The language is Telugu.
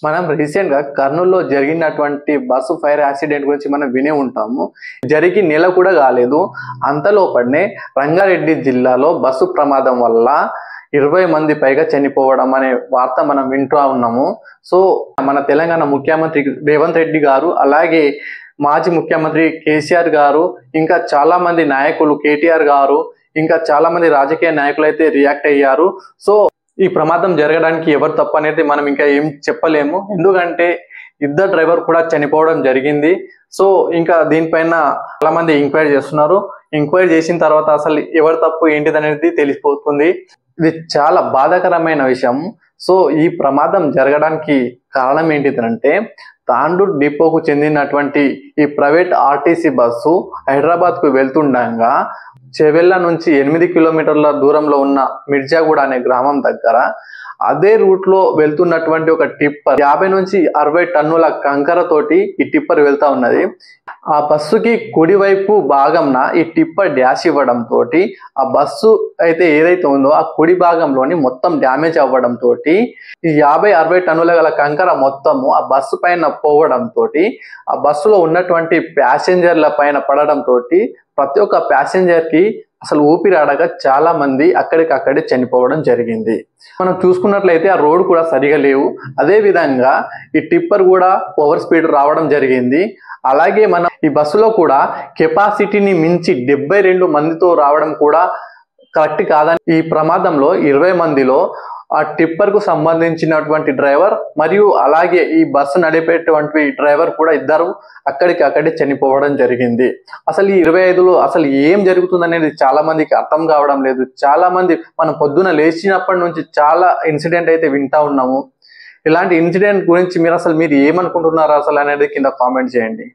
మనం రీసెంట్ గా కర్నూలులో జరిగినటువంటి బస్సు ఫైర్ యాక్సిడెంట్ గురించి మనం వినే ఉంటాము. జరిగి నెల కూడా కాలేదు, అంతలోపడనే రంగారెడ్డి జిల్లాలో బస్సు ప్రమాదం వల్ల 20 మంది పైగా చనిపోవడం అనే వార్త మనం వింటూ ఉన్నాము. సో మన తెలంగాణ ముఖ్యమంత్రి రేవంత్ రెడ్డి గారు, అలాగే మాజీ ముఖ్యమంత్రి కేసీఆర్ గారు, ఇంకా చాలా మంది నాయకులు కేటీఆర్ గారు, ఇంకా చాలా మంది రాజకీయ నాయకులు అయితే రియాక్ట్ అయ్యారు. సో ఈ ప్రమాదం జరగడానికి ఎవరు తప్పు అనేది మనం ఇంకా ఏం చెప్పలేము, ఎందుకంటే ఇద్దరు డ్రైవర్ కూడా చనిపోవడం జరిగింది. సో ఇంకా దీనిపైన చాలా మంది ఎంక్వైరీ చేస్తున్నారు. ఎంక్వైరీ చేసిన తర్వాత అసలు ఎవరు తప్పు ఏంటిది అనేది తెలిసిపోతుంది. ఇది చాలా బాధాకరమైన విషయం. సో ఈ ప్రమాదం జరగడానికి కారణం ఏంటిదంటే, తాండూర్ డిపోకు చెందినటువంటి ఈ ప్రైవేట్ ఆర్టీసీ బస్సు హైదరాబాద్ కు వెళ్తుండగా చెవెళ్ళ నుంచి 8 కిలోమీటర్ల దూరంలో ఉన్న మిర్జాగూడ అనే గ్రామం దగ్గర అదే రూట్ లో వెళ్తున్నటువంటి ఒక టిప్పర్ 50 నుంచి 60 టన్నుల కంకర తోటి ఈ టిప్పర్ వెళ్తా ఉన్నది. ఆ బస్సుకి కుడివైపు భాగంన ఈ టిప్పర్ డ్యాష్ ఇవ్వడం తోటి ఆ బస్సు అయితే ఏదైతే ఉందో ఆ కుడి భాగంలోని మొత్తం డ్యామేజ్ అవ్వడం తోటి ఈ 50-60 టన్నుల గల కంకర మొత్తము ఆ బస్సు పైన పోవడం తోటి ఆ బస్సులో ఉన్నటువంటి ప్యాసింజర్ల పైన పడడం తోటి ప్రతి ఒక్క ప్యాసింజర్ కి అసలు ఊపిరాడక చాలా మంది అక్కడికక్కడే చనిపోవడం జరిగింది. మనం చూసుకున్నట్లయితే ఆ రోడ్ కూడా సరిగా లేవు, అదే విధంగా ఈ టిప్పర్ కూడా ఓవర్ స్పీడ్ రావడం జరిగింది. అలాగే మన ఈ బస్సులో కూడా కెపాసిటీని మించి 72 మందితో రావడం కూడా కరెక్ట్ కాదని ఈ ప్రమాదంలో 20 మందిలో ఆ టిప్పర్ కు సంబంధించినటువంటి డ్రైవర్ మరియు అలాగే ఈ బస్సు నడిపేటువంటి డ్రైవర్ కూడా ఇద్దరు అక్కడికక్కడే చనిపోవడం జరిగింది. అసలు ఈ 25లో అసలు ఏం జరుగుతుంది అనేది చాలా మందికి అర్థం కావడం లేదు. చాలా మంది మనం పొద్దున లేచినప్పటి నుంచి చాలా ఇన్సిడెంట్ అయితే వింటా ఉన్నాము. ఇలాంటి ఇన్సిడెంట్ గురించి మీరు ఏమనుకుంటున్నారు అసలు అనేది కింద కామెంట్ చేయండి.